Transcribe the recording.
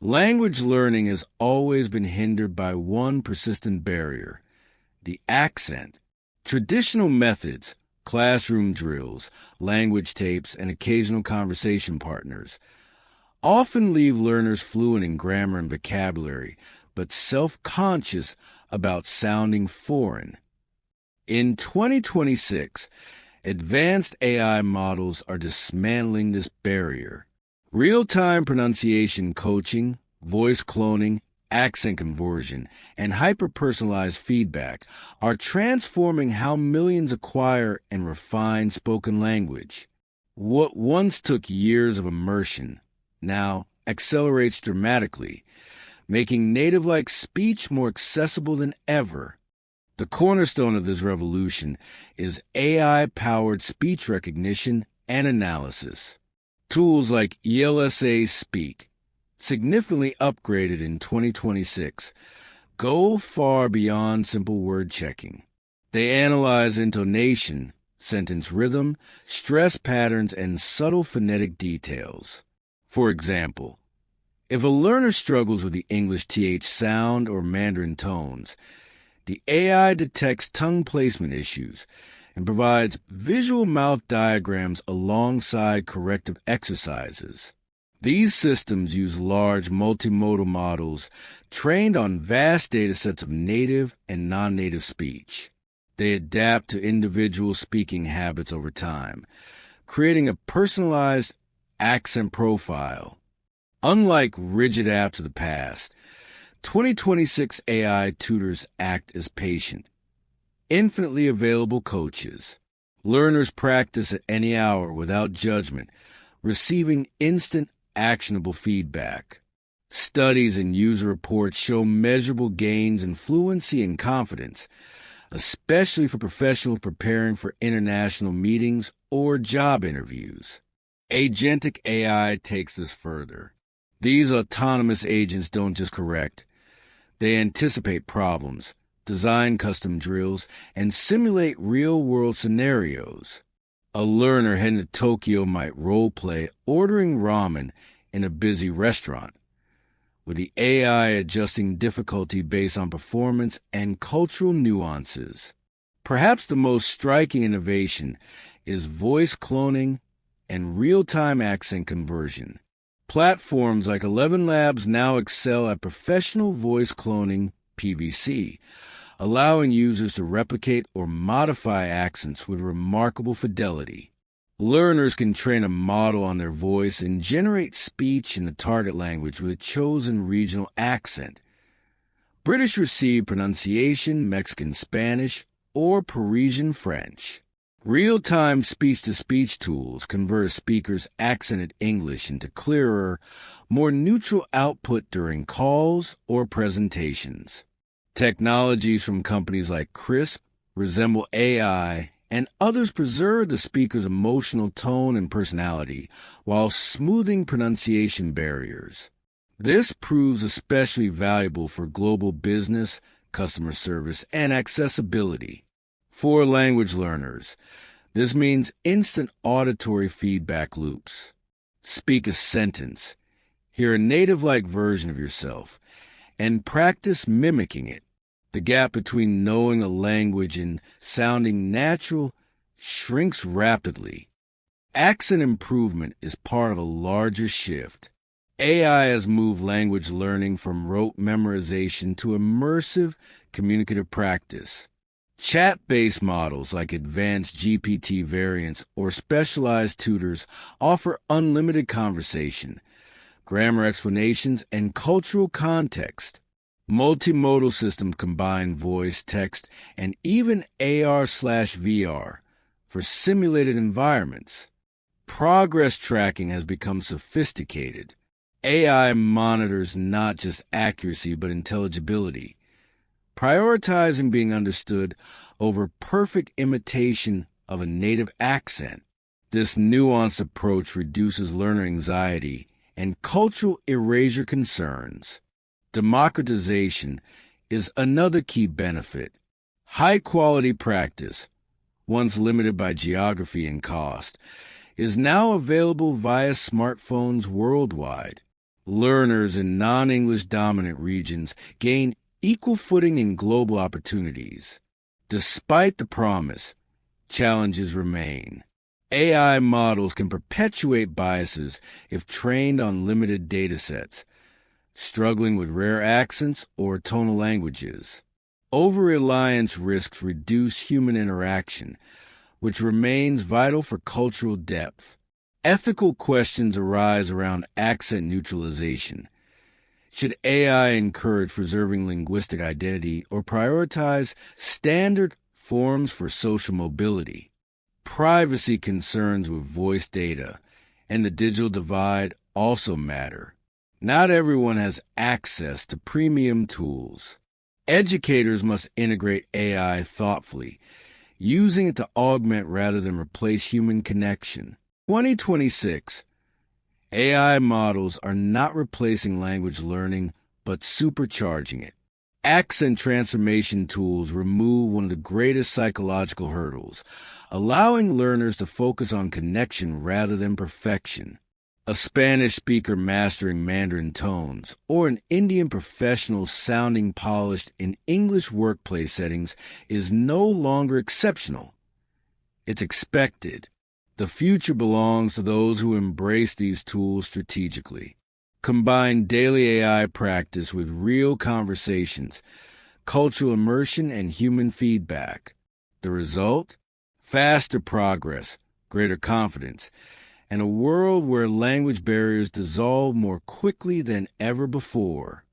Language learning has always been hindered by one persistent barrier: the accent. Traditional methods, classroom drills, language tapes, and occasional conversation partners, often leave learners fluent in grammar and vocabulary, but self-conscious about sounding foreign. In 2026, advanced AI models are dismantling this barrier. Real-time pronunciation coaching, voice cloning, accent conversion, and hyper-personalized feedback are transforming how millions acquire and refine spoken language. What once took years of immersion now accelerates dramatically, making native-like speech more accessible than ever. The cornerstone of this revolution is AI-powered speech recognition and analysis. Tools like ELSA Speak, significantly upgraded in 2026, go far beyond simple word checking. They analyze intonation, sentence rhythm, stress patterns, and subtle phonetic details. For example, if a learner struggles with the English TH sound or Mandarin tones, the AI detects tongue placement issues and provides visual mouth diagrams alongside corrective exercises. These systems use large multimodal models trained on vast data sets of native and non-native speech. They adapt to individual speaking habits over time, creating a personalized accent profile. Unlike rigid apps of the past, 2026 AI tutors act as patient, infinitely available coaches. Learners practice at any hour without judgment, receiving instant, actionable feedback. Studies and user reports show measurable gains in fluency and confidence, especially for professionals preparing for international meetings or job interviews. Agentic AI takes this further. These autonomous agents don't just correct. They anticipate problems, design custom drills, and simulate real-world scenarios. A learner heading to Tokyo might role-play ordering ramen in a busy restaurant, with the AI adjusting difficulty based on performance and cultural nuances. Perhaps the most striking innovation is voice cloning and real-time accent conversion. Platforms like 11 Labs now excel at professional voice cloning, PVC, allowing users to replicate or modify accents with remarkable fidelity. Learners can train a model on their voice and generate speech in the target language with a chosen regional accent. British received pronunciation, Mexican Spanish, or Parisian French. Real-time speech-to-speech tools convert a speaker's accented English into clearer, more neutral output during calls or presentations. Technologies from companies like Crisp, Resemble AI, and others preserve the speaker's emotional tone and personality while smoothing pronunciation barriers. This proves especially valuable for global business, customer service, and accessibility. For language learners, this means instant auditory feedback loops. Speak a sentence, hear a native-like version of yourself, and practice mimicking it. The gap between knowing a language and sounding natural shrinks rapidly. Accent improvement is part of a larger shift. AI has moved language learning from rote memorization to immersive communicative practice. Chat-based models like advanced GPT variants or specialized tutors offer unlimited conversation, grammar explanations, and cultural context. Multimodal systems combine voice, text, and even AR/VR for simulated environments. Progress tracking has become sophisticated. AI monitors not just accuracy but intelligibility, prioritizing being understood over perfect imitation of a native accent. This nuanced approach reduces learner anxiety and cultural erasure concerns. Democratization is another key benefit. High-quality practice, once limited by geography and cost, is now available via smartphones worldwide. Learners in non-English dominant regions gain equal footing in global opportunities. Despite the promise, challenges remain. AI models can perpetuate biases if trained on limited datasets, struggling with rare accents or tonal languages. Over-reliance risks reduce human interaction, which remains vital for cultural depth. Ethical questions arise around accent neutralization. Should AI encourage preserving linguistic identity or prioritize standard forms for social mobility? Privacy concerns with voice data and the digital divide also matter. Not everyone has access to premium tools. Educators must integrate AI thoughtfully, using it to augment rather than replace human connection. 2026, AI models are not replacing language learning, but supercharging it. Accent transformation tools remove one of the greatest psychological hurdles, allowing learners to focus on connection rather than perfection. A Spanish speaker mastering Mandarin tones, or an Indian professional sounding polished in English workplace settings is no longer exceptional. It's expected. The future belongs to those who embrace these tools strategically. Combine daily AI practice with real conversations, cultural immersion, and human feedback. The result? Faster progress, greater confidence, and a world where language barriers dissolve more quickly than ever before.